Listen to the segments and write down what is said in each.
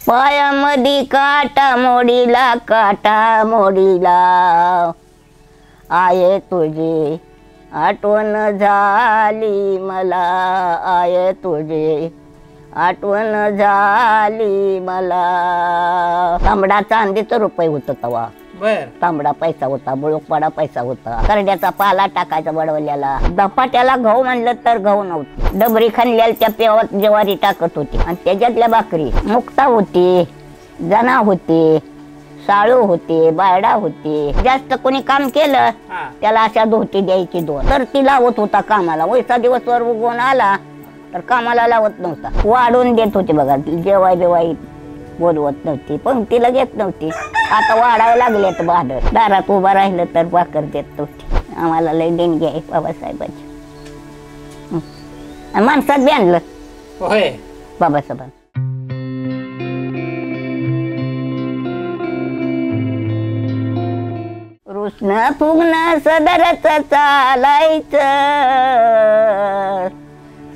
पायामध्ये काटा मोडीला, काटा मोडीला, आये तुझी आठवण झाली मला, आये तुझी आठवण झाली मला. तांबडा चांदीचं रुपये होतं तवा. बर. तांबडा पैसा होता, बुळुकपाडा पैसा होता, करड्याचा पाला टाकायचा बडवल्याला. धपाट्याला गहू म्हणलं तर गहू नव्हतं. डबरी खाल्ल्याला त्या पेवात ज्वारी टाकत होती आणि त्याच्यातल्या भाकरी मुक्ता होती, जना होती, साळू होती, बायडा होती. जास्त कोणी काम केलं त्याला अशा धोती द्यायची 2 तर ती लावत होता कामाला. वैसा दिवस वर उगवून आला तर कामाला लावत नव्हता, वाढून देत होते बघा. जेवाय बेवाई बोलवत नव्हती, पंक्तीला घेत नव्हती. आता वाढायला लागले तर बहादर दारात उभा राहिलं तर भाकर देत नव्हती. आम्हाला लय देणगी आहे बाबासाहेबांची. माणसात बी आणलं होय बाबासाहेबांनी. रुसणं फुगणं सदरच चालायचं,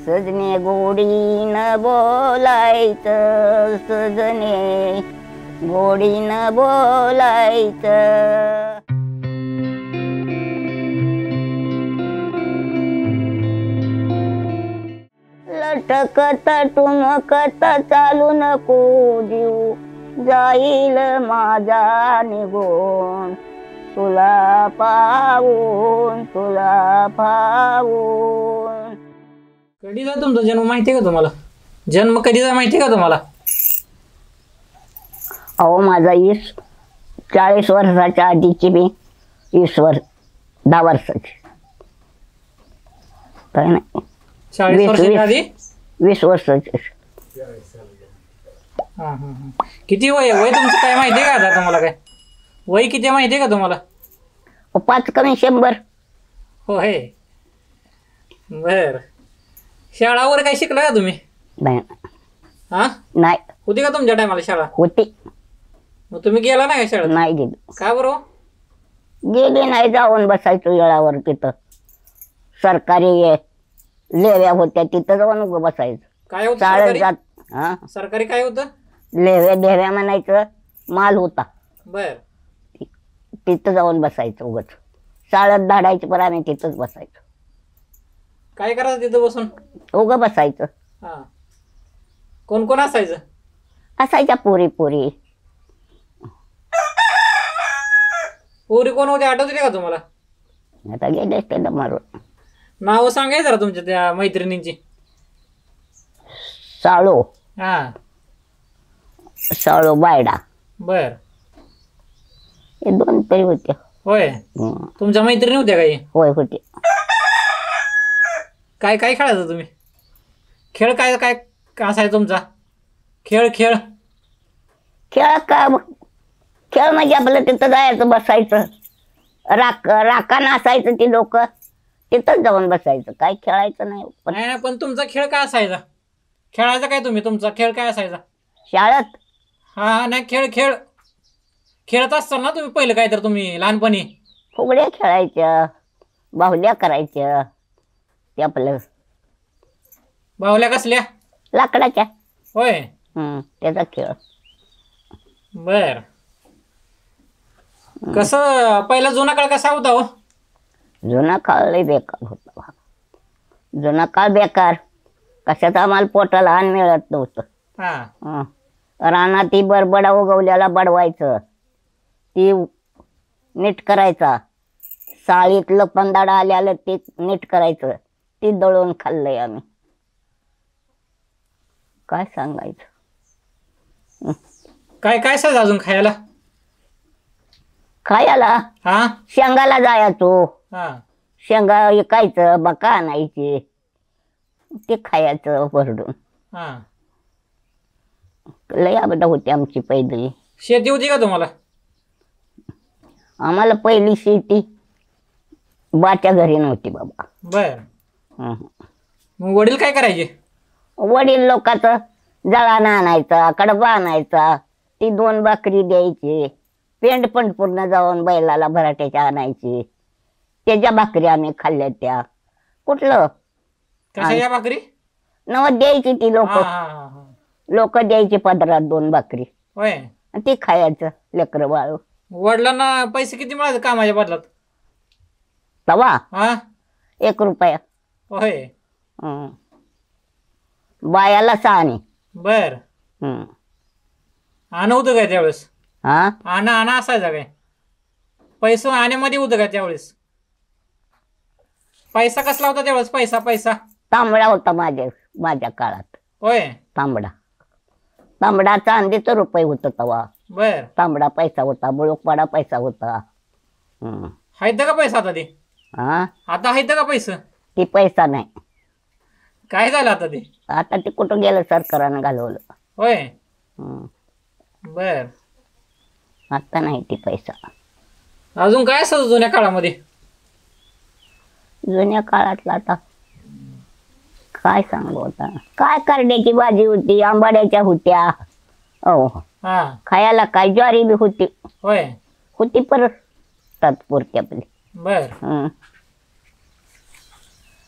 सजने गोडीनं बोलायचं, सजने गोडीनं बोलायचं. लटकत टुमकत चालू नको जीव, जाईल माझा निघून, तुला पाहून, तुला पाहून. कधीचा तुमचा जन्म माहिती का तुम्हाला? जन्म कधीचा माहिती का तुम्हाला? अहो माझा 40 वर्षाच्या आधीची मी 10 वर्षाची काय नाही 40 वर्षाच्या आधी 20 वर्षाची. किती वय वय तुमचं काय माहितीये का आता तुम्हाला? काय वय किती माहितीये का तुम्हाला? 5 कमी 100. होय बर. शाळा वगैरे काय शिकला का तुम्ही? नाही हा नाही होती का तुमच्या टायमाला शाळा? होती. मग तुम्ही गेला नाही का शाळेत? नाही गेली. का बरं? गेली नाही. जाऊन बसायचो येळावर. तिथं सरकारी लेव्या होत्या तिथं जाऊन उभं बसायचं. काय होतं शाळेत सरकारी? जात हा सरकारी काय होतं? लेव्या म्हणायचं, माल होता बर. तिथं जाऊन बसायचं उगच. शाळेत धाडायची पण आम्ही तिथंच बसायचो. काय करायचं तिथं बसून? उगं बसायचं. हा. कोण कोण असायचं? असायच्या पोरी पोरी. पोरी कोण होते आठवते का तुम्हाला? आता गेले त्याला मारून. नाव सांगायचं जरा तुमच्या त्या मैत्रिणींची. साळू, हा साळू बायडा बर. हे 2 तरी होत्या. होय तुमच्या मैत्रिणी होत्या काही? होय होते. काय काय खेळायचं तुम्ही? खेळ काय काय असायचा तुमचा? खेळ खेळ खेळ का खेळ म्हणजे आपलं तिथं जायचं बसायचं. राखा असायचं ती लोक तिथंच जाऊन बसायचं. काय खेळायचं नाही. नाही पण तुमचा खेळ काय असायचा? खेळायचा काय तुम्ही? तुमचा खेळ काय असायचा शाळेत? हा नाही खेळ खेळ खेळत असताना ना तुम्ही पहिलं काय तर तुम्ही लहानपणी? फुगड्या खेळायच्या, बाहुल्या करायच्या. ते आपलं बाहुल्या कसल्या? लाकडाच्या. होय त्याचा खेळ. बर. कसं पहिला जुना काळ कसा होता हो? जुना काळ लय बेकार होता. जुना काळ बेकार. कशात आम्हाला पोटाला अन्न मिळत नव्हतं. हा. रानात ती बडबडा उगवल्याला बडवायचं, ती नीट करायचा. साळीतलं पंदाडा आल्याला ते नीट करायचं. ती दळून खाल्लंय आम्ही. काय सांगायचं. काय काय साज अजून खायला? खायला हा शेंगाला जायचो. हा शेंगा विकायचं, बका आणायची, ते खायचं भरडून. हा. लय आवड होती आमची पहिली. शेती होती का तुम्हाला? आम्हाला पहिली शेती बाच्या घरी नव्हती बाबा. बर. मग वडील काय करायचे? वडील लोकांचं जळाना आणायचा, कडबा आणायचा, ती 2 भाकरी द्यायची. पेंड पण पूर्ण जाऊन बैलाला भराट्याच्या आणायची. त्याच्या भाकरी आम्ही खाल्ल्या. त्या कुठलं कशा या भाकरी? नवत द्यायची ती लोक. लोक द्यायचे पदरात 2 भाकरी होय. आणि ते खायचं लेकरं बाळ. वडिलांना पैसे किती मिळाले कामाच्या बदलात? तवा हा 1 रुपया. होय. हं. बायाला 6 आणे. बर. हं. आणं होतं काय त्यावेळेस? हा आणा असायचा काय? पैसा आणण्यामध्ये होतं का त्यावेळेस? पैसा कसला होता त्यावेळेस? पैसा तांबडा होता माझ्या काळात. होय. तांबडा चांदीचं रुपये होतं तवा. बर. तांबडा पैसा होता, बुळुकपाडा पैसा होता. हं. हायत का पैसा आता ते? हा आता हायत का पैसे? ती पैसा नाही. काय झालं आता ते? आता ते कुठं गेलं, सरकारनं घालवलं. होय. हं. बर. आता नाही ती पैसा. अजून काय असतं जुन्या काळामध्ये? जुन्या काळातला आता काय सांगू आता. काय करड्याची भाजी होती, आंबाड्याच्या होत्या. हो हा. खायला काय ज्वारी बी होती. होय. परत तात्पुरती आपली. बर. हं.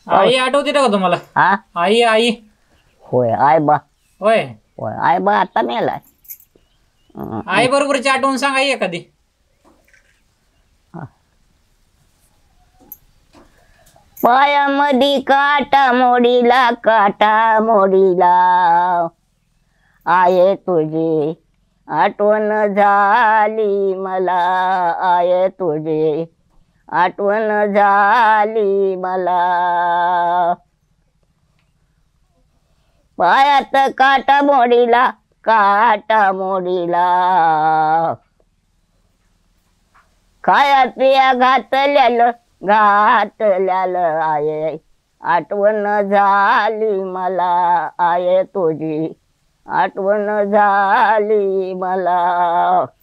आई आठवते का तुम्हाला? हा आई होय आय बा. होय. होय आय बा आता मेलाय. आई बरोबरची आठवण सांगा एखादी. पायामध्ये काटा मोडीला आये तुझी आठवण झाली मला. आये तुझी आठवण झाली मला. पायात काटा मोडीला खाया पिया घातल्यालं आये आठवण झाली मला. आये तुझी आठवण झाली मला.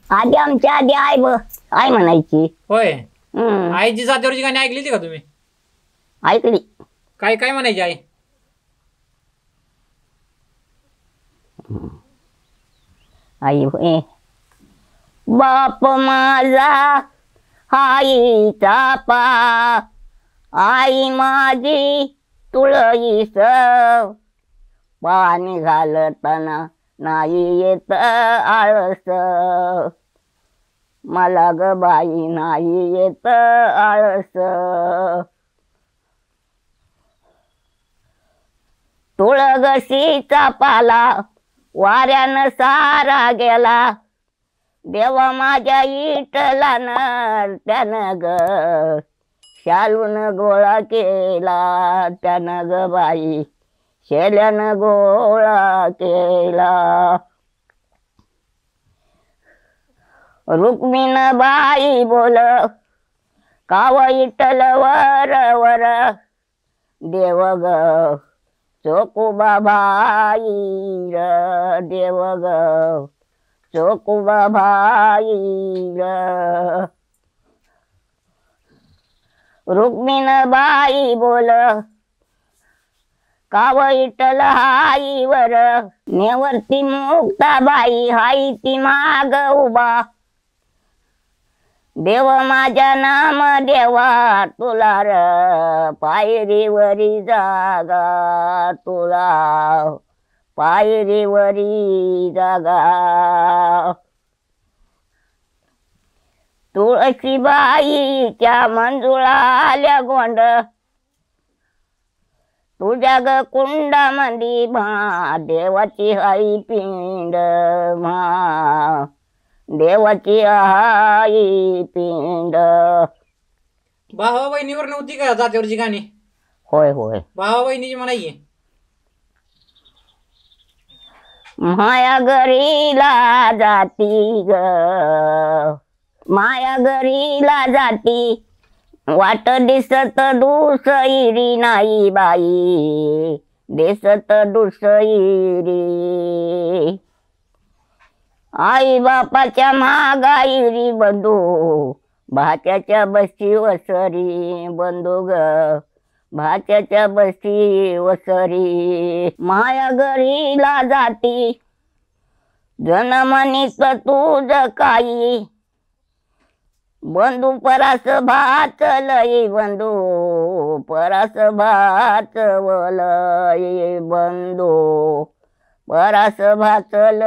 आमच्या आधी आई म्हणायची. होय. हम्म. आईची जात्यावरची गाणी ऐकली का तुम्ही? ऐकली. काय म्हणायची आई? आई होय. बाप माझा आईचा पा, आई माझी तुळईस पाणी घालताना नाही येत आळस. मला ग बाई नाही येत आळस. तुळगशीचा पाला वाऱ्यानं सारा गेला. देवा माझ्या इटलानं त्यानं ग शालून गोळा केला. त्यानं ग बाई शेल्यानं गोळा केला. रुक्मिण बाई बोल काव इटल वर देव ग चोकुबा भाई र. देव ग चोकुबा भाई र. रुक्मिण बाई बोल काव इटल हाईवर. नेवरती मुक्ता बाई हाई ती माग उभा. देव माझ्या नाम देवा तुला र पायरीवरी जागा. तुला पायरीवरी जागा. तुळशीबाईच्या मंजुळा आल्या गोंड. तुझ्या ग कुंडामंदी देवाची हाई पिंड. देवाची हाई पिंड. भावा बहिणीवर नव्हती का जात्यावरची गाणी? होय भावा बहिणीची म्हणायची. माया घरीला जाती ग. माया घरीला जाती वाट दिसत दुसरी नाही बाई. दिसत दुसरी. आई बापाच्या महागाईरी बंधू भाच्याच्या बसची वसरी. बंधू ग भाच्याच्या बसची वसरी. माया घरीला जाती जनमनीच तुझ काही. बंधू परास भात लई बंधू परास भात वलई. बंधू परास भाचल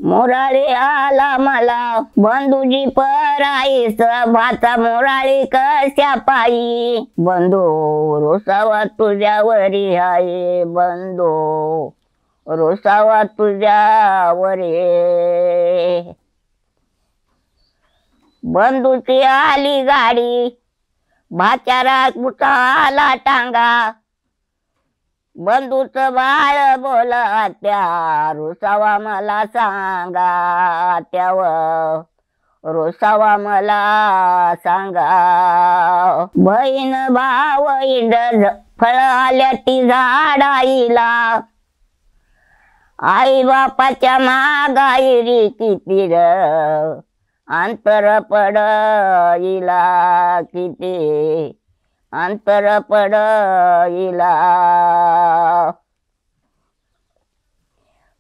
मोराळी आला मला बंधूजी पराईस भाचा मोराळी कशा पायी बंधू रोसावा तुझ्यावरी आहे बंधू रोसावा तुझ्यावरी बंधूची आली गाडी भाच्यारा कुठं आला टांगा बंधूच बाळ बोल त्या रुसावा मला सांगा त्यावर रुसावा मला सांगा बहीण भाव इड फळ आल्या ती झाडाईला आई बापाच्या मागाईरी किती र अंतर पडईला किती अंतर पडईला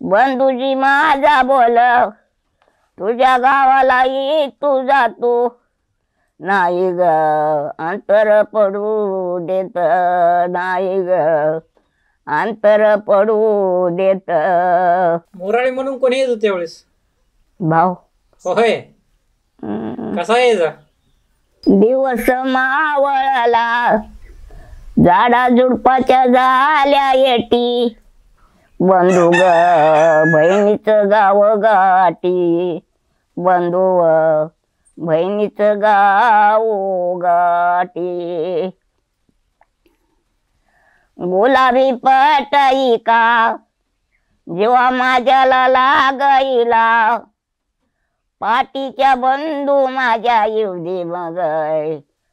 बंधूजी माझा बोल तुझ्या गावाला ये तू जातो नाही ग अंतर पडू देत नाही ग अंतर पडू देत मोराळी म्हणून कोणी येत होते त्यावेळेस भाऊ होय कसा यायचा दिवस मावळला झाडा झुडपाच्या झाल्या येटी बंधू ग बहिणीचं गाव गाठी बंधू बहिणीचं गाव गाठी गुलाबी पटाई का जेव्हा माझ्याला लागाईला पाटीच्या बंधू माझ्या येऊ मग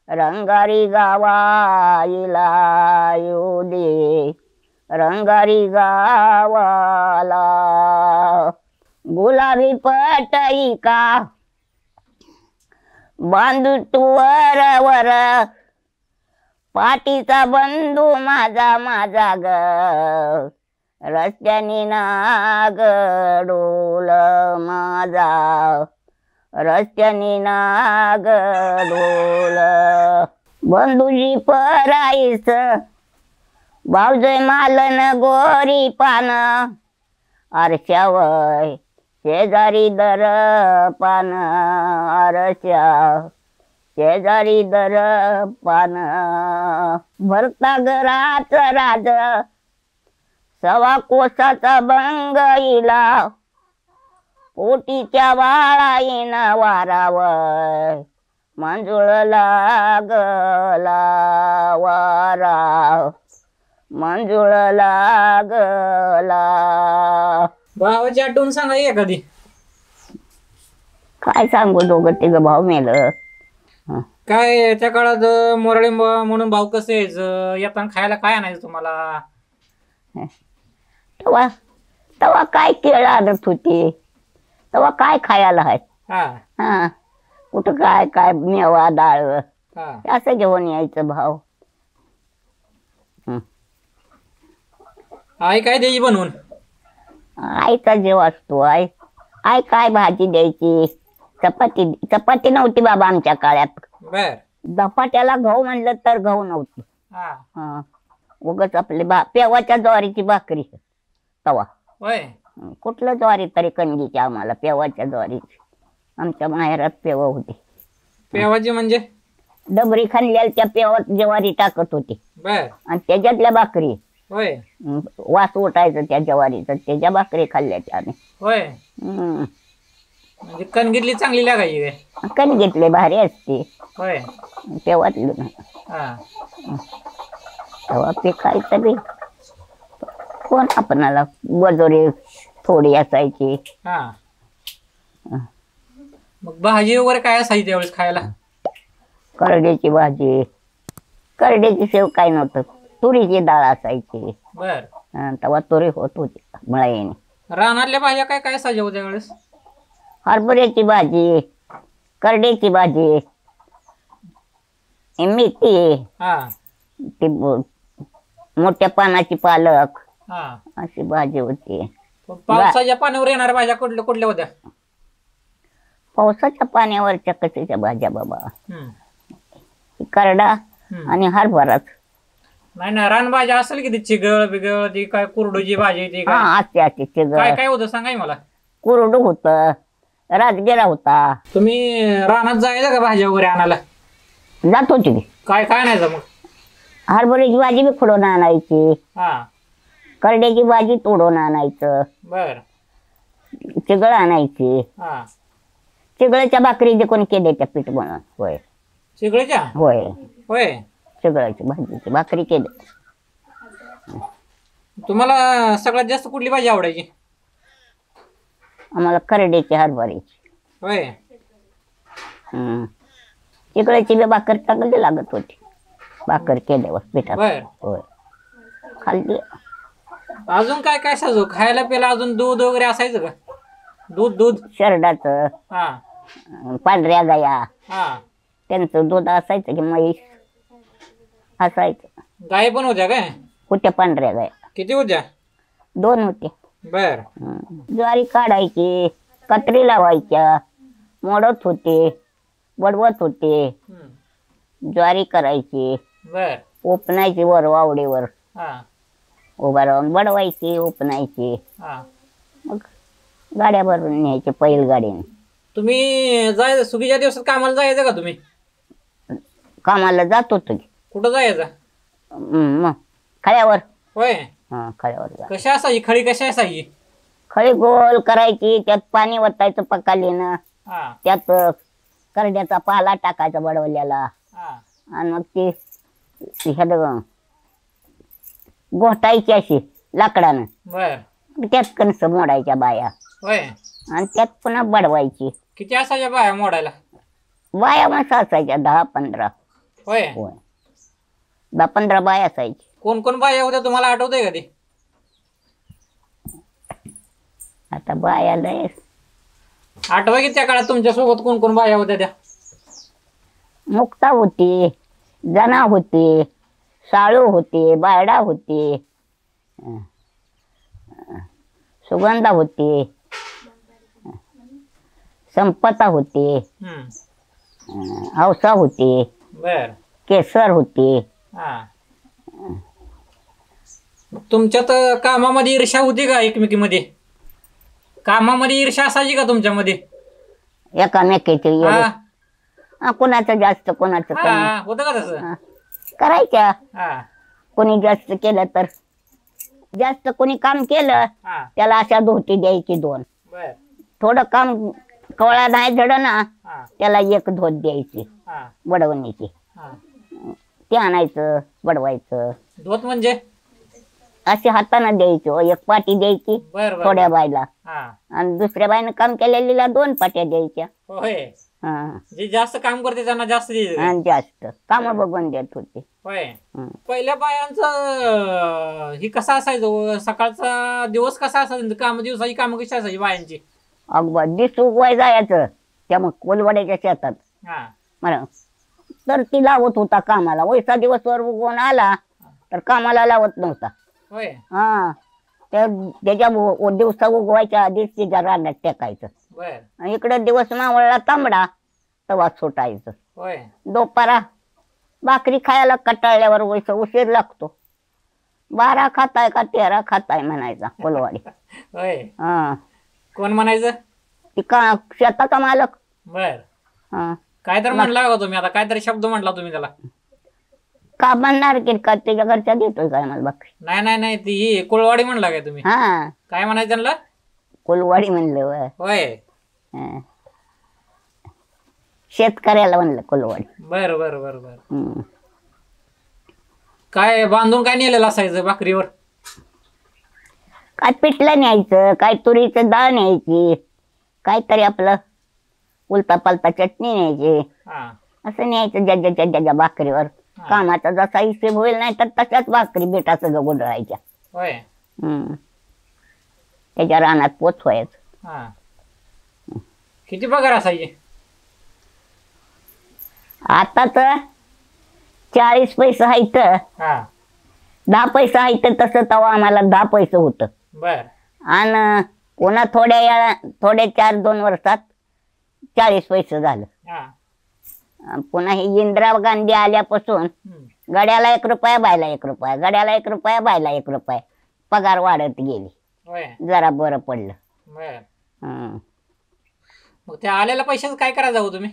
रंगारी गावाईला येऊ दे रंगारी गावाला गुलाबी पटाई का बांधू तू वर वर पाटीचा बंधू माझा माझा ग रस्त्याने नाग डोल माझा रस्त्याने नाग डोल बंधूजी पराईस भाऊजय मालन गोरी पान आरशावय शेजारी दर पान आरशा शेजारी दर पान भरता घरात राज सवा कोसाचा बंगईला पोटीच्या बाळाईन वारावर मंजुळ लागला वारा मंजुळ लागला भावाची आठवण सांगा एखादी काय सांगू दोघं तिघ भाऊ मेलं काय त्या काळात मोराळी म्हणून भाऊ कसं यायचं येताना खायला काय आणायचं तुम्हाला तेव्हा तेव्हा काय केळ आणत होती तेव्हा काय खायला आहे हा हा कुठं काय काय मेवा डाळ हा असं घेऊन यायचं भाऊ आई काय द्यायची बनवून आईचा जेव असतो आई काय भाजी द्यायची चपाती चपाती नव्हती बाबा आमच्या काळात बर धपाट्याला गहू म्हणलं तर गहू नव्हती हा हा उगच आपली पेवाच्या ज्वारीची भाकरी तवा होय कुठलं ज्वारी तरी कणगीची आम्हाला पेवाच्या ज्वारीची आमच्या माहेरात पेव होती पेवाची म्हणजे डबरी खाल्ल्याला त्या पेवात ज्वारी टाकत होती बर आणि त्याच्यातल्या भाकरी होय वास उठायचं त्या ज्वारीचं त्याच्या भाकरी खाल्ल्या त्याने होय म्हणजे कणगितली चांगली लागायची काय कणगीतले भारी असते होय पेवातलं ना हा तेव्हा ते खायचं बी कोण आपणाला वजोरी थोडी असायची हा मग भाजी वगैरे काय असायची त्यावेळेस खायला करड्याची भाजी करड्याची शेव काय नव्हतं तुरीची डाळ असायची बर तेव्हा तुरी होत होती मळाईने रानातल्या भाज्या काय काय असायच्या हो त्यावेळेस हरभऱ्याची भाजी करड्याची भाजी मेथी हा ती मोठ्या पानाची पालक हा अशी भाजी होती पावसाच्या पाण्यावर येणाऱ्या भाज्या कुठल्या कुठल्या होत्या पावसाच्या पाण्यावरच्या कशाच्या भाज्या बाबा हम्म. करडा हम्म. आणि हरभराच नाही ना, रानभाजी असेल की ती चिगळ बिगळ ती काय कुरडूची भाजी ती काय हा असते असते काय चिगळ काय होतं सांगाय मला. कुरडू होत, राजगिरा होता. तुम्ही रानात जायचं का भाज्या वगैरे आणायला? जात होती की. काय काय आणायचं मग? हरभऱ्याची भाजी बी खुडून आणायची, हा करड्याची भाजी तोडून आणायचं, बर चिगळ आणायची. हा. चिगळच्या भाकरी जे कोणी केले त्या पीठ बनवून. होय चिगळीच्या होय होय. चिगळाची भाजीची भाकरी केली. तुम्हाला सगळ्यात जास्त कुठली भाजी आवडायची? आम्हाला करड्याची हरभऱ्याची. होय. चिगळाची बी भाकर चांगली लागत होती भाकर केल्यावर पिठात. बर. होय खाल्ली. अजून काय काय साजू खायला प्यायला? अजून दूध वगैरे असायचं का? दूध दूध शरडाचं, हा पांढऱ्या गाया हा. त्यांचं दूध असायचं की म्हैस असायचं. गाय पण होत्या काय? होत्या पांढऱ्या गाया, किती होत्या? 2 होते. बर ज्वारी काढायची, कत्री लावायच्या, मोडत होते, बडवत होते, हम्म. ज्वारी करायची, बर ओपनायची वर वावडीवर हा उभा राहून बडवायची, ओपनायची. हा. मग गाड्या भरून न्यायचे पैल गाडीने. तुम्ही जायचं सुगीच्या दिवसात कामाला जायचं का तुम्ही? कामाला जात होतो की. कुठं जायचं? मग खळ्यावर. होय. हा खळ्यावर जा. कशा असायची खळी? कशा असायची? खळी गोल करायची, त्यात पाणी वतायचं पकालीनं, हा त्यात करड्याचा पाला टाकायचा बडवल्याला, हा आणि मग ती ह्याला घोटायची अशी लाकडानं. बर त्यात कणस मोडायच्या बाया होय. आणि त्यात पुन्हा बडवायची. किती असायच्या बाया मोडायला? बाया मस्त असायच्या 10-15. होय. होय 10-15 बाया असायची. कोण कोण बाया होत्या तुम्हाला आठवतंय का ते? आता बाया लय आठवा की त्या काळात तुमच्या सोबत कोण कोण बाया होत्या त्या? मुक्ता होती, जना होती, साळू होती, बायडा होती, सुगंधा होती, संपता होती, हम्म. हौसा होती, बर केसर होती. हा. तुमच्यात कामामध्ये ईर्ष्या होती का एकमेकीमध्ये? कामामध्ये ईर्ष्या असायची का तुमच्यामध्ये? एकामेकीचे हा कोणाचं जास्त कोणाचं कमी. हा होतं का तसं? हा. करायच्या. हा कोणी जास्त केलं तर जास्त कोणी काम केलं हा त्याला अशा धोती द्यायची 2. बर थोडं काम कवळा नाही जड ना हा त्याला 1 धोत द्यायची हा बडवणीची. हा. ते आणायचं बडवायचं. धोत म्हणजे? अशी हाताने द्यायचं, 1 पाटी द्यायची बर बर थोड्या बायला, हा आणि दुसऱ्या बाईनं काम केलेलीला 2 पाट्या द्यायच्या. होय. हा. जे जास्त काम करते त्यांना जास्त द्यायचं. आणि जास्त काम बघून देत होते. होय. हं. पहिल्या बायांचं ही कसा असायचं? सकाळचा दिवस कसा असायचा? दिवसाची कामं कशी असायची बायांची? अगदी दिस उगवाय जायचं त्या मग कोलवाड्याच्या शेतात. हा मला तर ती लावत होता कामाला. वैसा दिवसभर उगवून आला तर कामाला लावत नव्हता. होय. हा त्याच्या दिवसा उगवायच्या आधीच तिच्या रानात टेकायचं. बर आणि इकडे दिवस मावळला तांबडा तवा सुटायचं. होय. दुपारा भाकरी खायला कटाळल्यावर वैसा उशीर लागतो. 12 खाताय का 13 खाताय म्हणायचा कोलवाडी. होय. हा कोण म्हणायचं? ती का शेताचा मालक. बर हा काय तर म्हणला का तुम्ही? आता काहीतरी शब्द म्हटला तुम्ही त्याला? का म्हणणार की का त्याच्या घरच्या देतोय काय मला भाकरी. नाही नाही नाही ती कुळवाडी म्हणला काय तुम्ही? हा काय म्हणायचं त्यांना? कोलवाडी म्हणलं होय. होय. हा. शेतकऱ्याला म्हणलं कोलवाडी. बर बर बर बर. काय बांधून काय नेलेलं असायचं भाकरीवर? काय पिठलं न्यायचं, काय तुरीचं डाळ न्यायची, काहीतरी आपलं उलता पालता चटणी न्यायची. हा असं न्यायचं ज्याच्या भाकरीवर. कामाचा जसा हिशेब होईल नाही तर तशाच भाकरी बेटाचं गगून राहायच्या. होय. त्याच्या रानात पोचवायचं. हा किती पगार असायचे? आता तर 40 पैसे आहेत. हा 10 पैसे आहेत तसं तेव्हा आम्हाला 10 पैसे होतं. बर आणि पुन्हा थोड्या 4-2 वर्षात 40 पैसे झालं. हा पुन्हा ही इंदिरा गांधी आल्यापासून गड्याला 1 रुपया बायला 1 रुपया, गड्याला 1 रुपया बायला 1 रुपया पगार वाढत गेली. होय जरा बरं पडलं. बर. हं. मग त्या आलेल्या पैशाचं काय करायचं हो तुम्ही?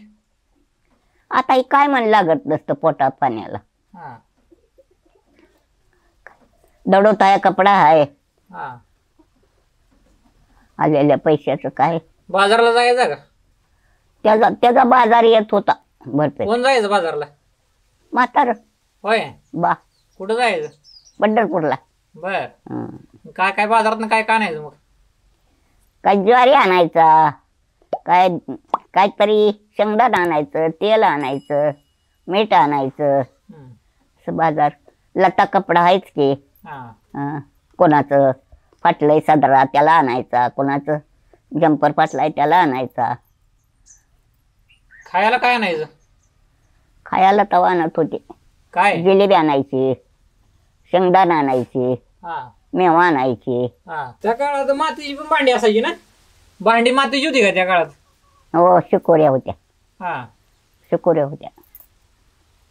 आता ही काय म्हण लागत नसतं पोटा पाण्याला. हा दडोताया कपडा आहे. हा आलेल्या पैशाचं काय बाजाराला जायचं का? त्याचा त्याचा बाजार येत होता भरपेट. कोण जायचं बाजारला? म्हातार होय. बा कुठं जायचं? पंढरपूरला. बर. हं. काय काय बाजारात काय काय आणायचं मग? काय ज्वारी आणायचा, काय काहीतरी शेंगदाणा आणायचं, तेल आणायचं, मीठ आणायचं. असं बाजार. लता कपडा आहेच की. हा हं. कोणाचं फाटलंय सदरा त्याला आणायचा, कोणाचं जम्पर फाटलाय त्याला आणायचा. खायला काय आणायचं? खायला तवा आणत होते. काय? जिलेबी आणायची, शेंगदाणा आणायची, हा मेवा आणायची. हा त्या काळात मातीची पण भांडी असायची ना? भांडी मातीची होती का त्या काळात? हो शिकोऱ्या होत्या. हा शिकोऱ्या होत्या.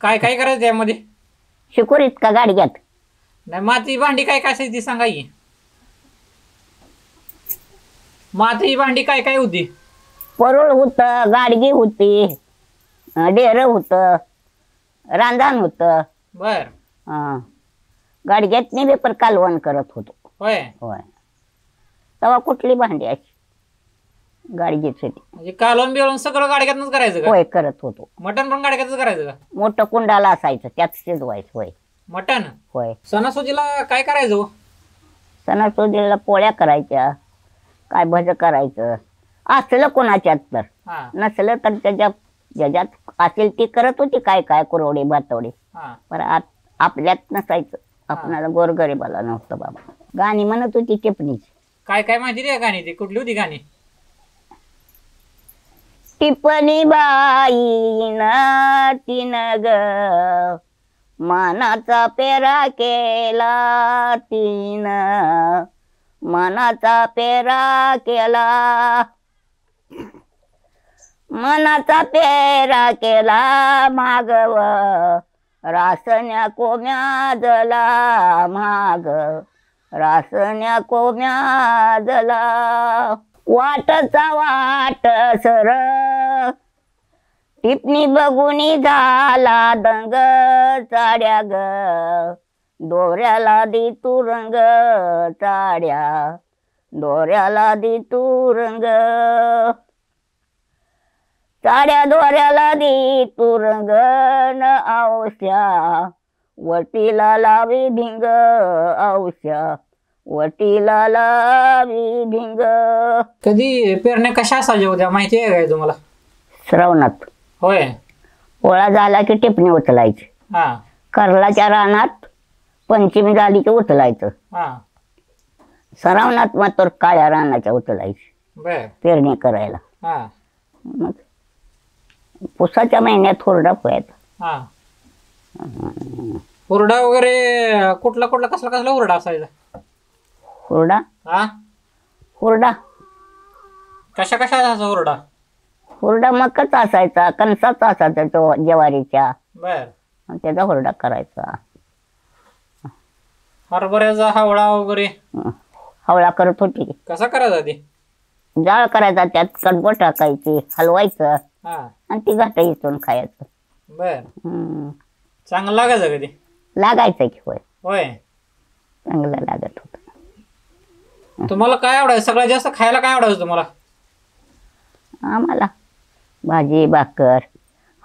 काय काय करायचं त्यामध्ये? शिकोरीत का गाडग्यात? नाही माती भांडी काय काय असायची ती सांगा की. मातीची भांडी काय काय होती? परोळ होत, गाडगी होती, डेर होत, रांजण होत. बर. गाडग्यात मी पण कालवण करत होतो. होय. होय. तेव्हा कुठली भांडी अशी गाडगीच होती. म्हणजे कालवण बिलवण सगळं गाडग्यातच करायचं का? होय करत होतो. मटण पण गाडग्यातच करायचं का? मोठं कुंडाला असायचं त्यात शिजवायचं. होय मटण. होय. सणासुदीला काय करायचं हो? सणासुदीला पोळ्या करायच्या, काय भज करायचं. असलं कोणाच्यात तर, हा नसलं तर ज्याच्यात असेल ती करत होती काय काय कुरवडी भातवडी. हा पण आपल्यात नसायचं. आपणाला गोरगरीबाला नव्हतं बाबा. गाणी म्हणत होती टिपणीची. काय काय माहिती रे गाणी? ती कुठली होती गाणी? टिपणी बाईन तीन ग मनाचा पेरा केला तीन, मनाचा पेरा केला, मनाचा पेरा केला मागव रासन्या कोम्या जला, माग रासन्या कोम्या जला. वाटचा वाट सर टिपणी बघुनी झाला दंग, चाड्या ग दोऱ्याला दी तू रंग, चाड्या दोऱ्याला दी तू रंग, चाड्या दोऱ्याला दी तू रंग, न औष्या वटीला लावी भिंग, औष्या वटीला लावी भिंग. कधी पेरण्या कशा असायच्या होत्या माहिती आहे काय तुम्हाला? श्रावणात. होय. पोळा झाला की टिपणी उचलायची. हा कर्लाच्या रानात पंचमी झाली की उचलायचं. हा श्रावणात मात्र काळ्या रानाच्या उचलायची बर. पेरणी करायला. हा मग पुसाच्या महिन्यात हुरडा व्हायचा. हा हुरडा वगैरे कुठला कुठला कसला कसला हुरडा असायचा? हुरडा हा हुरडा कशा कशा असायचा हुरडा? हुरडा मकच असायचा, कणसाचा असायचा तो ज्वारीच्या. बर. आणि त्याचा हुरडा करायचा. हरभऱ्याचा हवळा वगैरे हवळा करत होती. कसा करायचा ते? जाळ करायचा, त्यात कडबं टाकायची, हलवायचं हा आणि ती घाटा इचून खायचं. बर. हम्म. चांगलं लागायचं कधी? लागायचं की. होय होय. चांगलं लागत होत. तुम्हाला काय आवडायचं सगळ्यात जास्त खायला? काय आवडायचं तुम्हाला? आम्हाला भाजी भाकर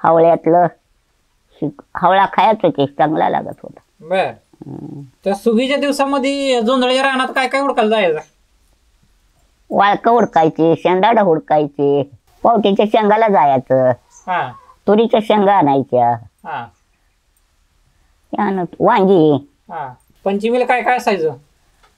हवळ्यातलं हवळा खायचं की चांगला लागत होता. बर. त्या सुगीच्या दिवसामध्ये जोंधळ्याच्या रानात काय काय हुडकायला जायचं? वाळकं हुडकायची, शेंगाडा हुडकायची, पावट्याच्या शेंगाला जायचं, हा तुरीच्या शेंगा आणायच्या, हा वांगी. हा पंचमीला काय काय असायचं?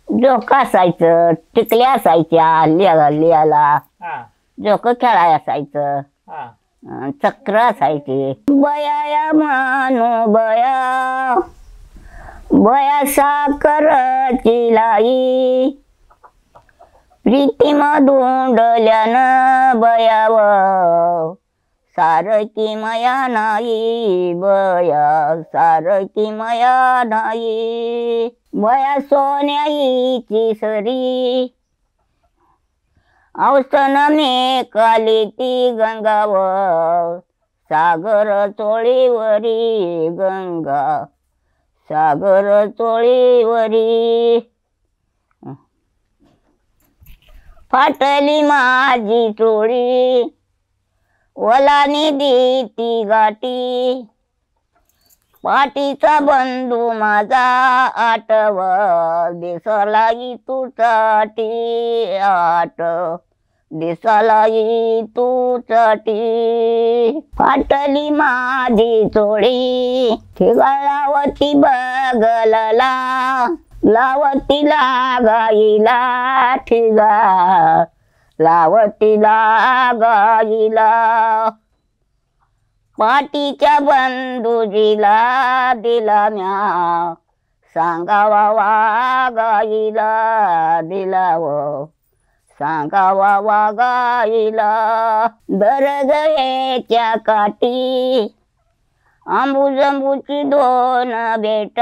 जोक असायचं, टिकल्या असायच्या लियाला, हा जोक खेळाय असायचं, हा चक्र असायचे. बया मानो बया बया साखरची लाई, प्रीतीम धुंडल्यानं बयाव सारखी मया नाही बया, सारखी मया नाही बया, सोन्याईची सरी औसन मे काली ती गंगावर, सागर चोळीवरी गंगा, सागर चोळीवरी फाटली माझी चोळी, ओलानी देती गाठी, पाठीचा बंधू माझा आठव, दिसलाई तू चाटी आठ, दिसलाई तू चाटी. फाटली माझी चोळी, ठिगाळावती बगलला, लावती लागाईला ठिगा, लावती लागाईला. पाठीच्या बंधुजीला दिला म्या, सांगावा वागाईला दिलाव, सांगावा वागाईला. दरगयेच्या काठी आंबूजंबूची दोन बेट,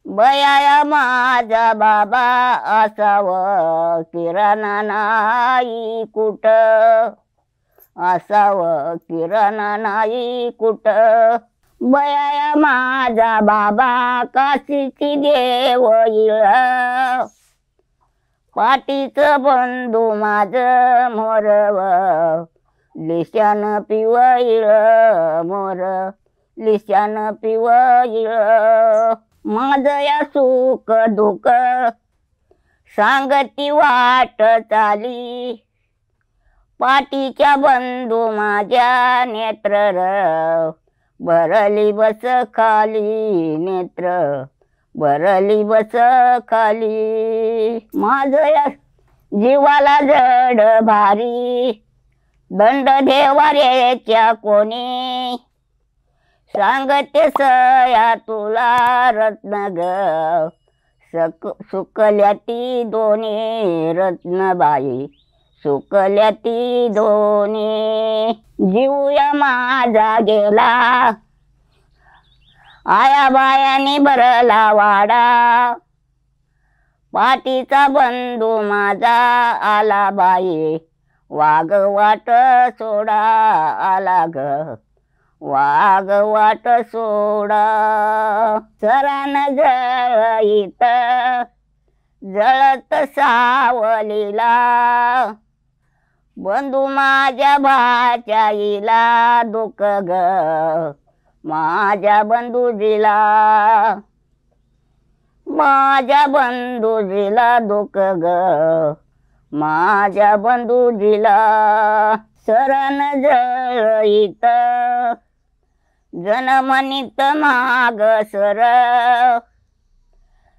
बयाया माझा बाबा असाव, किराणा नाही कुठ असाव, किराणा नाही कुठ. बयाया माझा बाबा काशीची देव इळ, पाठीच बंधू माझ मोरव, लिशान पिवळ मोर, लिशान पिवळ. माझ या सुख दुःख सांगती वाट चाली, पाठीच्या बंधू माझ्या नेत्र भरली बस खाली, नेत्र भरली बस खाली. माझ या जीवाला जड भारी, दंड देवाऱ्याच्या कोणी, सांगते सया तुला रत्न ग, सुकल्या ती दोन्ही रत्नबाई, सुकल्या ती दोन्ही. जीवया माझा गेला, आया बायाने भरला वाडा, पाठीचा बंधू माझा आला बाई, वाघ वाट सोडा आला ग, वाघ वाट सोडा. सरान जळीत जळत सावलीला, बंधू माझ्या भाच्याईला दुःख ग, माझ्या बंधुजीला, माझ्या बंधुजीला दुःख ग, माझ्या बंधुजीला. सरण जळीत जनमनित माग सर,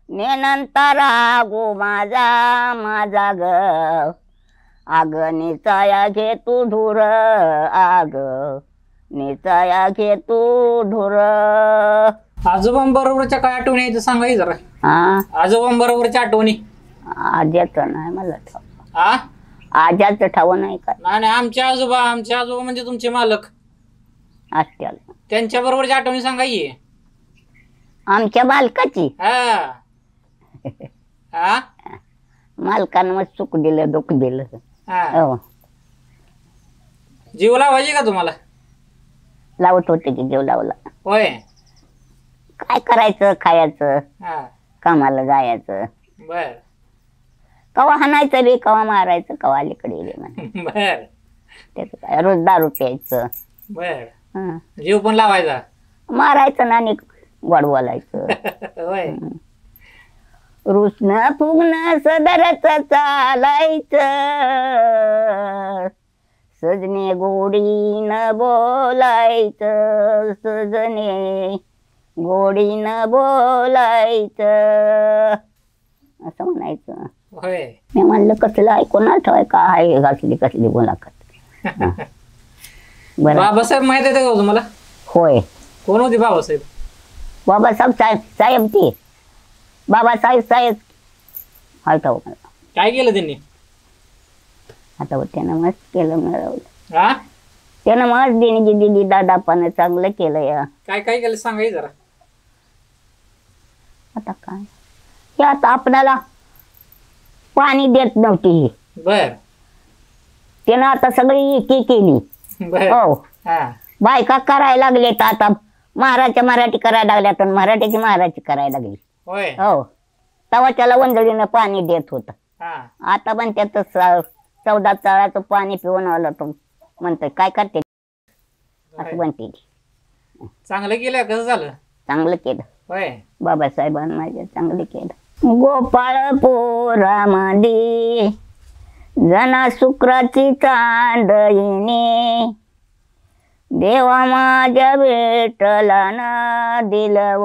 नेनंता रागो माझा माझा ग, आग निचाया घे तू ढुर, आग निचाया घे तू ढुर. आजोबांबरोबरच्या काय आठवणी आहे ते सांगा की जरा. आजोबांबरोबरच्या आठवणी. आज्याचं नाही मला ठाव, आ आज्याचं ठाव नाही काय. नाही आमचे आजोबा म्हणजे तुमचे मालक असत्याल, त्यांच्या बरोबरची आठवणी सांगा की. आमच्या मालकाची. हा हा मालकानं मग सुख दिलं दुःख दिलं. हा. हो, जीव लावायची का तुम्हाला? लावत होते की जीव लावला. होय. काय करायचं, खायचं, हा कामाला जायचं, बर कवा हाणायचं बी, कवा मारायचं, कवा अलीकडे बी म्हणे. बर त्याचं काय, रोज दारू प्यायचं. बर हं. जीव पण लावायचा. मारायचं ना आणि गोड बोलायचं. होय. रुसणं फुगणं सदरच चालायचं, सजने गोडीनं बोलायचं, सजने गोडीनं बोलायचं असं म्हणायचं. होय. मी म्हणलं कसलं ऐकून ठेवाय का आहे कसली कसली मुलाखत. बरं, बाबासाहेब माहित आहे का तुम्हाला? होय. कोण होते बाबासाहेब? बाबासाहेब साहेब ती बाबासाहेब आठव मला. काय केलं त्यांनी? आता त्यानं मस्त केलं मिळवलं. हा त्यानं मग देणगी दिली दादापानं, चांगलं केलं या. काय काय केलं सांगाय जरा. आता काय हे आता आपल्याला पाणी देत नव्हती ही, बर त्यानं आता सगळी एकी केली. बर. हो हा बायका करायला लागले तर आता मराठी करायला लागल्या तर मराठी करायला लागली. होय. हो तेव्हा त्याला वंजळीनं पाणी देत होत. हा आता पण त्याच 14 तळाचं पाणी पिऊन आलं तर म्हणतोय काय करते असं म्हणते. चांगलं केलं कसं झालं. चांगलं केलं होय. बाबासाहेबांनी माझ्या, चांगलं केलं. गोपाळ पोरामध्ये जना शुक्राची चांदईने, देवा माझ्या भेटला ना दिलव,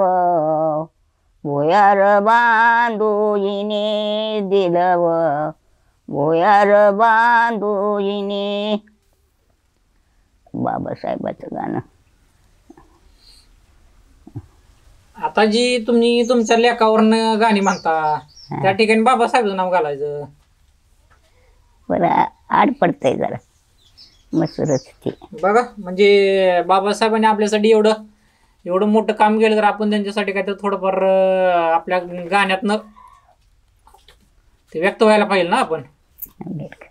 भोयार बांधूईने दिलव, भोयार बांधूईने. बाबासाहेबाचं गाणं. आता जी तुम्ही तुमच्या लेखावरनं गाणी म्हणता त्या ठिकाणी बाबासाहेबांचं नाव घालायचं. बरं आड पडतंय जरा मसूरच ते. बघा म्हणजे बाबासाहेबांनी आपल्यासाठी एवढं मोठं काम केलं तर आपण त्यांच्यासाठी काय तर थोडंफार आपल्या गाण्यातनं ते व्यक्त व्हायला पाहिजे ना आपण. आंबेडकर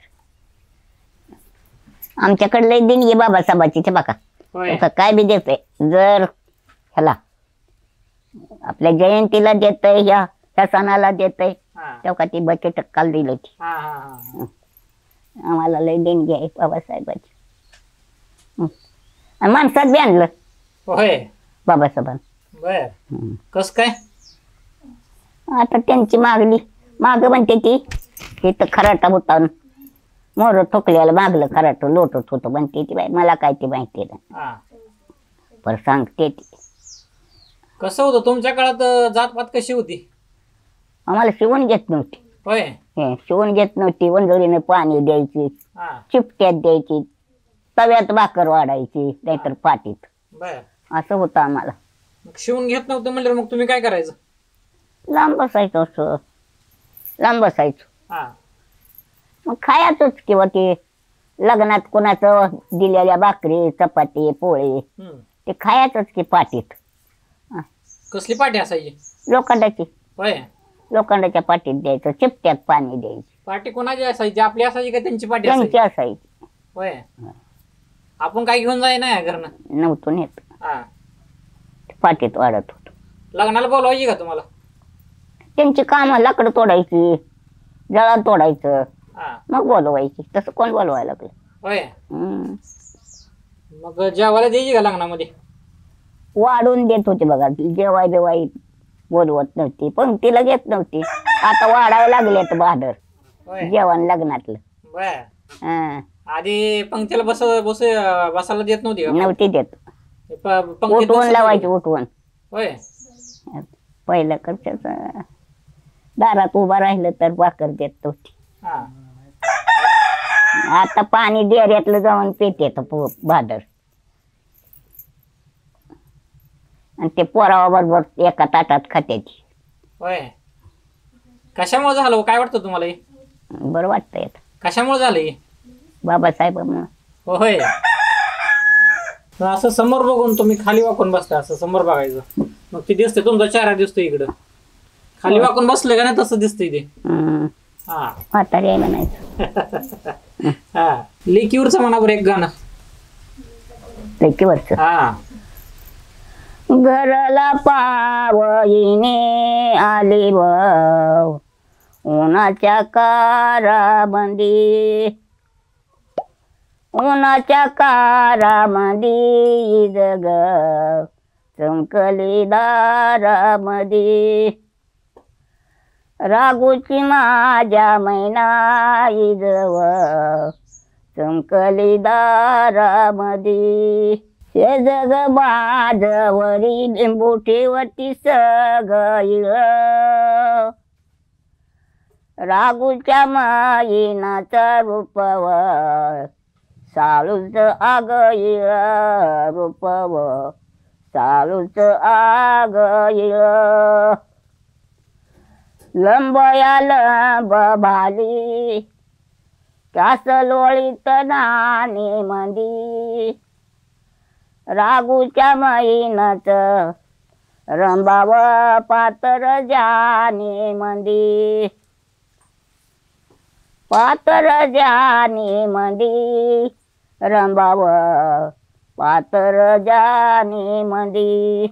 आमच्याकडे लय देणगी बाबासाहेबाची ते बघा. होय. आता काय बी देते, जर ह्याला आपल्या जयंतीला देतय, ह्या सणाला देतय, हा तेव्हा ती बचत काल दिली होती. हा हा हा. आम्हाला लय देणगी आहे बाबासाहेबाची. आणि माणसात बी आणलं होय. बाबासाहेबांनी. बर कस काय. आता त्यांची माग म्हणते ती तर खराटा होता, मोर थोकल्याला मागलं खराट लोटत होतं म्हणते ती. बाई मला काय ती माहिती नाही, हा पर सांगते ती. कसं होतं तुमच्या काळात जातपात कशी होती. आम्हाला शिवून घेत नव्हती. होय. शिवून घेत नव्हती. वंजळीने पाणी द्यायची, हा चिपट्यात द्यायची, तव्यात भाकर वाढायची, नाहीतर पाटीत. बर. असं होतं आम्हाला. मग शिवून घेत नव्हतं म्हणजे मग तुम्ही काय करायचं. लांब बसायचं, असं लांब बसायचं. हा मग खायचंच किंवा ते लग्नात कोणाचं दिलेल्या भाकरी चपाती पोळी ते खायचंच की पाटीत. कसली पाटी असायची. लोखंडाची, होय. लोखंडाच्या पाटीत द्यायचं, चिपट्यात पाणी द्यायचं. पाटी कोणाची असायची आपली असायची का त्यांची पाटी असायची. त्यांची असायची. होय. आपण काय घेऊन जाय ना घरनं. नव्हतं नेत, हा पाटीत वाढत होत. लग्नाला बोलवायची का तुम्हाला. त्यांची कामं लाकडं तोडायची, जळण तोडायचं, हा मग बोलवायची. तसं कोण बोलवायला लागलं. होय. मग जेवायला द्यायची का लग्नामध्ये. वाढून देत होते बघा. जेवाय बेवाई बोलवत नव्हती, पण तिला घेत नव्हती. आता वाढायला लागले तर बहादर होय. जेवण लग्नातलं. बर. हं. आधी पंक्तीला बसायला देत नव्हती का. नव्हती देत. पंक्तीत उठवून बसत लावायची, नव्हती. उठवून. होय. पहिलं कसं दारात उभा राहिलं तर भाकर देत नव्हती. हा आता पाणी डेऱ्यातलं जाऊन पेते बहादर. आणि ते पोराबरोबर एका ताटात खात्याची. होय. कशामुळे झालं हो? काय वाटतं तुम्हाला हे? बरं वाटतंय आता. कशामुळे झालं हे? बाबासाहेबांमुळं. होय. असं समोर बघून तुम्ही खाली वाकून बसता, असं समोर बघायचं मग ते दिसतंय तुमचा चेहरा दिसतो इकडं. खाली वाकून बसलं का नाही तसं दिसतंय ते. हा म्हातारी आहे म्हणायचं. हा लेकीवरचं म्हणा बरं एक गाणं. लेकीवरचं. हा घरला पावईने आली बव, उन्हाच्या कारामंदी, उन्हाच्या कारामंदी जग चमकली दारामंदी, रागूची माझ्या मैना इजव चमकली दारामंदी, हे जग माझवरी लिंबू ठेवती सगळी, रागूच्या माईनाचा रूपव साळूच आगईल, रूपव साळूच आगईल, लंबया लंब भाली त्यास लोळीत नाने मंदी रागूच्या मैनच रंबाव पातर जाने मंदी पातर जाने मंदी रंबाव पातर जाने मंदी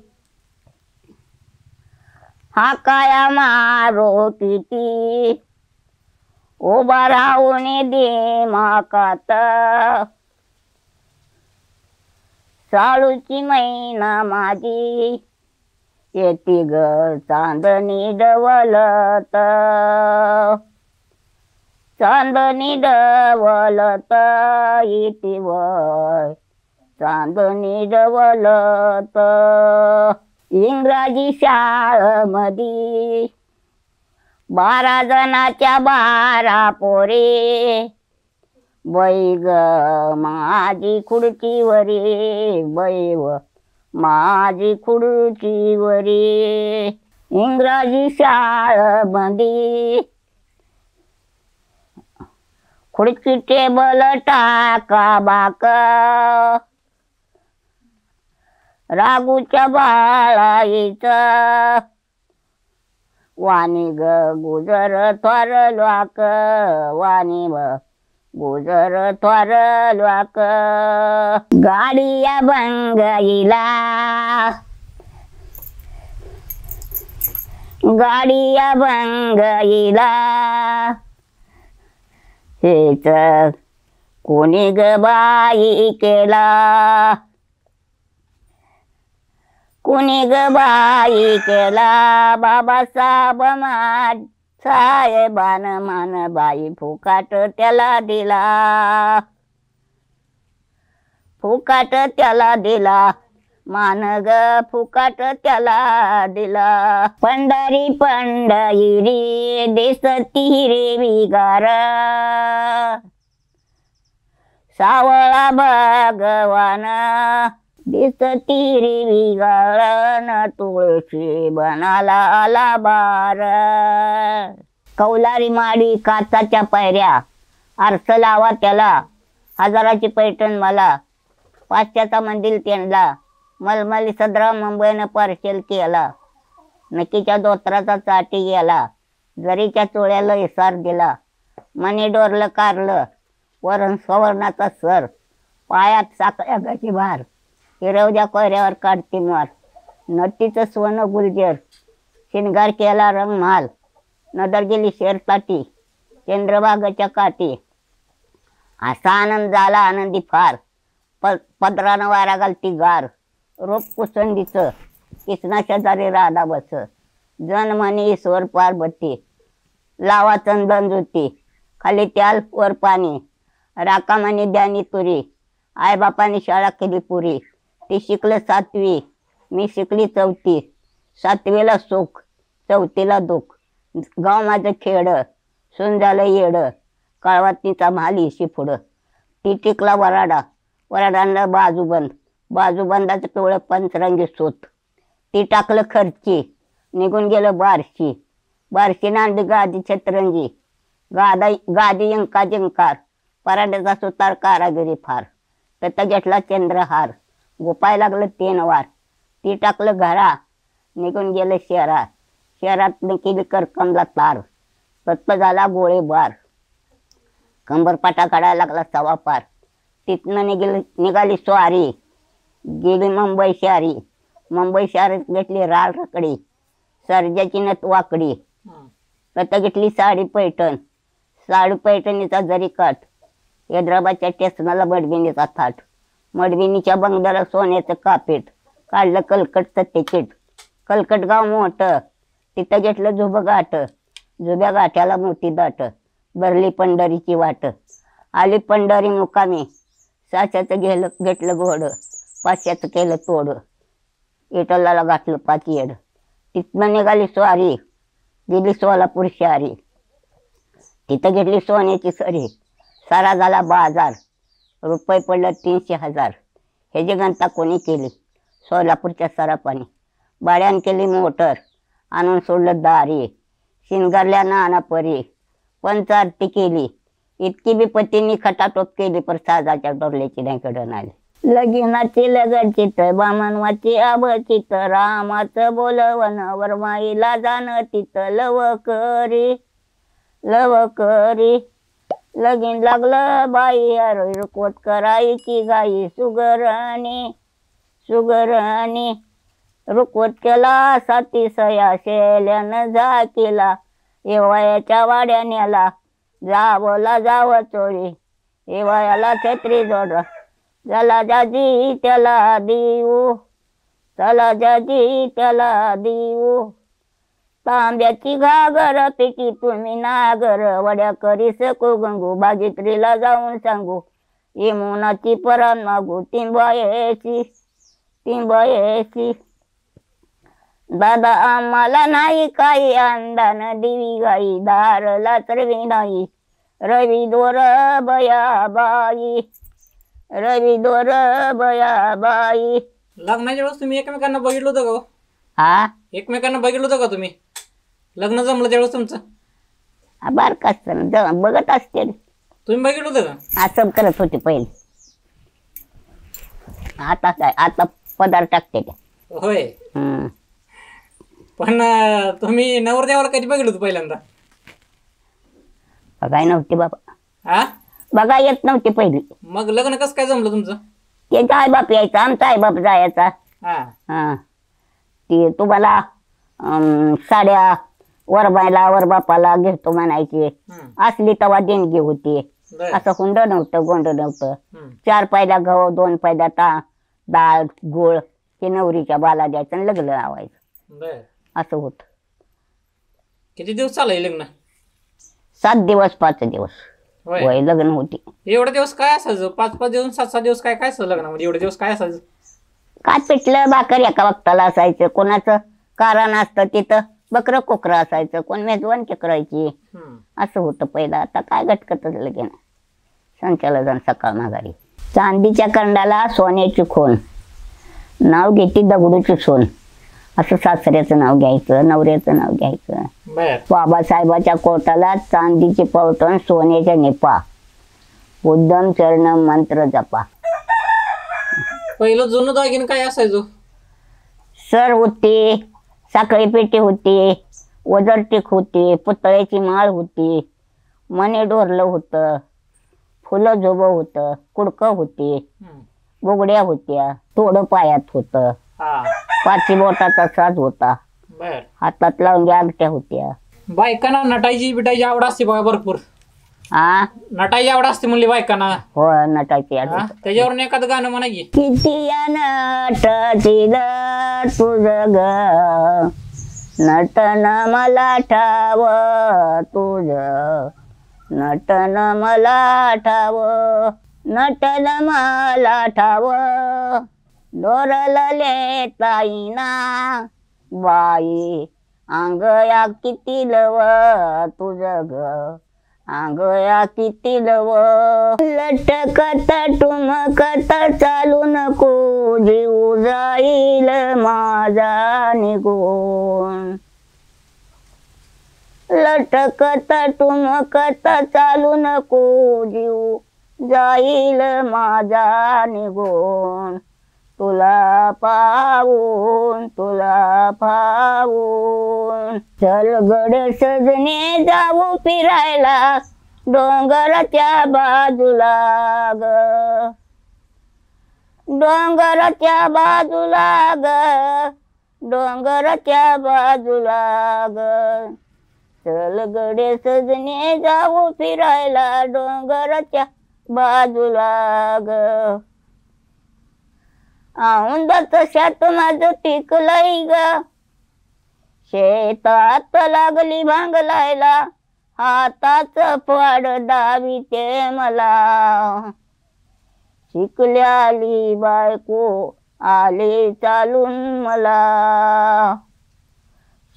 हा काया मारो किती उभा राहून दे माकात साळूची मैना माझी येती ग चांदणी डवलत चांदणी डवलत येती वय चांदणी डवलत इंग्रजी शाळेमध्ये 12 जणाच्या 12 पोरे बाई ग माझी खुर्चीवरी बाई व माझी खुर्चीवरी इंग्रजी शाळेमध्ये खुर्ची टेबल टाका बाक रागूच्या बाळाईचं वाणी ग गुजर थोर लोक वाणी व गुजर थोर लोक गाडिया बंगईला गाडिया बंगईला हेच कोणी ग बाई केला कुणी ग बाई केला बाबासाहेब साहेबान मान बाई फुकाट त्याला दिला फुकाट त्याला दिला मान ग फुकाट त्याला दिला पंढरी पंढरी दिसती हिरवीगार सावळा भगवान दिसती हिरवीगार तुळशी बनाला आला बार कौलारी माडी काचाच्या पायऱ्या आरस लावा त्याला 1000ची पैठण मला 500चा मंदिर त्यांना मलमली सदरा मुंबईनं पार्सल केला नकीच्या दोत्राचा चाटी गेला जरीच्या चोळ्याला इसार दिला मनी डोरलं कारलं वरण सवर्णाचा सर पायात साखळ्याची भार हिरवद्या कोयऱ्यावर काढती मार नटीचं स्वर्ण गुलजर शिंगार केला रंगमाल नदर गेली शेरताटी चंद्रभागाच्या काठी असा आनंद झाला आनंदी फार पदरानं वारा घालती गार रूप कुसंडीचं किसना शेजारी राधा बस जन म्हणी ईश्वर पार्वती लावा चंदन ज्योती खाली त्याल वर पाणी राका म्हणी द्यानी तुरी आई बापानी शाळा केली पुरी ती शिकलं 7वी मी शिकली 4थी 7वीला सुख 4थीला दुःख गाव माझं खेड सुन झालं येड काळवातीचा म्हाली शिफुड ती टिकला वराडा वराडांना बाजूबंद बाजूबंदाचं पिवळं पंचरंगी सूत ती टाकलं खर्ची निघून गेलं बारशी बारशी नांदी गादी छत्रंजी गादी अंका जिंकार पराड्याचा सुतार कारागिरी फार त्याचा घेतला चंद्रहार गोपाय लागलं 3 वार ती टाकलं घरा निघून गेलं शहरात शहरात केली करकमला तार तत्प झाला गोळीबार कंबरपाटा काढायला लागला 1.25 पार तिथनं निघाली स्वारी गेली मुंबई शहरात घेतली राळ रकडी सर्जाची नथ वाकडी तत घेतली साडी पैठणीचा जरी काठ हैदराबादच्या स्टेशनाला मडबिनीचा थाट मडबिनीच्या बंगल्याला सोन्याचं कापीट काढलं कलकटचं तिकीट कलकट गाव मोठं तिथं घेतलं झुबगाठ जुब्या गाठ्याला मोठी दाट भरली पंढरीची वाट आली पंढरी मुकामी 600चं घेतलं घोड 500चं केलं तोड इटलाला गाठलं 5 येड तिथनं निघाली स्वारी गेली सोलापूर शहरी तिथं घेतली सोन्याची सरी सारा झाला बाजार रुपये पडलं 300,000 हे जे गणता कोणी केली सोलापूरच्या सरापाने बाड्यान केली मोटर आणून सोडलं दारी शिनगारल्या नाना परी पंच आरती केली इतकी बी पतींनी खटाटोप केली पर साजाच्या डोरल्याची नाही कडन आली लगीनाची लगनचित बामणवाची आबचित रामाचं बोलवन वरमाईला जाण तिथं लवकरी लगीन लागलं बाई अरे रुकवत करायची गाई सुगरणी रुकवत केला साती सया शेल्यानं झाकीला येवयाच्या वाड्यान्याला जावं चोरी येवयाला छत्री जोड चला जाजी त्याला देऊ तांब्याची घागर पिटी तुम्ही नागर वड्या करी सकू गंगू बागित्रीला जाऊन सांगू यमुनाची परान मागू तिंबायची दादा आम्हाला नाही काही अंदान दिवी गाई दारला तरवी नाही रवी दोर बयाबाई लग्नाच्या वेळेस तुम्ही एकमेकांना बघितलं होतं का हो? हा एकमेकांना बघितलं होतं का तुम्ही लग्न जमलं त्यावेळेस तुमचं बारकाच बघत असते तुम्ही बघितलं होतं का असं करत होते पहिले आता काय आता पदार्थ टाकते त्या होय पण तुम्ही नवरदेवाला कधी बघितलं होतं पहिल्यांदा बघाय नव्हते बाबा हा बघा येत नव्हते पहिली मग लग्न कसं काय जमलं तुमचं त्याचा आईबाप यायचा आमचा आईबाप जायचा हा हा ती तुम्हाला साड्या वर बापाला घेतो म्हणायची असली तवा देणगी होती असं हुंड नव्हतं गोंड नव्हतं 4 पायला गहू 2 पायला डाळ गुळ हे नवरीच्या बाला द्यायचं आणि लग्न लावायचं असं होत किती दिवस चाललंय लग्न 7 दिवस 5 दिवस वय लग्न होती एवढे दिवस काय असायचं 5-5 दिवस 7-7 दिवस काय असायचं लग्नामध्ये एवढे दिवस काय असायचं काय पिठलं भाकर एका वक्ताला असायचं कोणाचं कारण असतं तिथं बकरं कोकरं असायचं कोण मेजवान करायची असं होतं पहिलं आता काय गटकतच लगेन संचालक सकाळ माघारी चांदीच्या कंडाला सोन्याची खून नाव घेते दगडूची सोन असं सासऱ्याचं नाव घ्यायचं नवऱ्याचं नाव घ्यायचं बाबासाहेबाच्या कोटाला चांदीची पवटण सोन्याच्या निपा उद्दम चरण मंत्र जपा पहिलं जुनं दागिन काय असायचो सर होती साखळी पेटी होती वजरटीक होती पुतळ्याची माळ होती मणी डोरलं होतं फुलं झोबं होतं कुडकं होती बुगड्या होत्या तोडं पायात होतं पाची बोटाचा साज होता हातात लावून अंगठ्या होत्या बायकांना नटायची बिटायची आवड असते बघा भरपूर हा नटायची आवड असते म्हणली बायकांना हो नटायची त्याच्यावरून एखादं गाणं म्हणा की किती नटतील तुझ ग नटन मला ठाव तुझ नटन मला ठाव दोरलले ताईना बाई अंगया किती लव तुझ ग अंगया किती लव लटकत टुमकत चालू नको जीव जाईल माझा निघून लटकत टुमकत चालू नको जीव जाईल माझा निघून तुला पाहून चल गड सजने जाऊ फिरायला डोंगराच्या बाजूला ग डोंगराच्या बाजूला ग चल गडे सजने जाऊ फिरायला डोंगराच्या बाजूला ग औंदाच शेत माझं पिकलंय ग शेतात लागली भांगलायला हाताच पाड दाविते मला शिकल्याली बायको आले चालून मला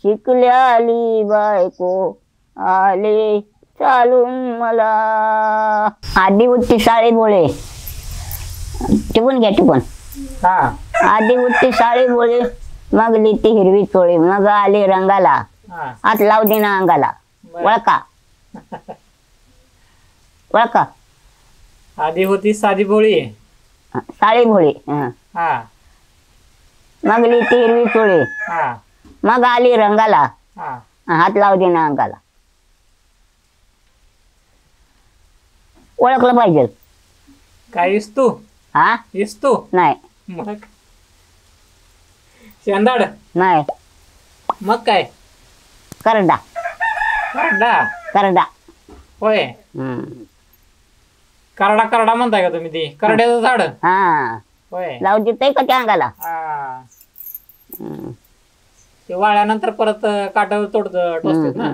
शिकल्याली बायको आले चालून मला आधी होती साळी बोळे टिपून घ्या टिपून आधी होती साळी बोळे मगली ती हिरवी चोळी मग आली रंगाला हात लाव दिना अंगाला वळका ओळखा आधी होती साधी भोळी. साळी भोळी. हा मगली ती हिरवी चोळी. हा मग आली रंगाला, हा हात लाव दे ना अंगाला. ओळखलं पाहिजे. काय इस्तू? हा इस्तू नाही मग शेंदाड. नाही. मग काय? करडा. करडा. करडा. होय. करडा करडा म्हणताय का तुम्ही? ते करड्याचं झाड. हा होय. लाव देतय का त्या अंगाला? हा ते वाळल्यानंतर परत काटावर तोडत टोचतात ना.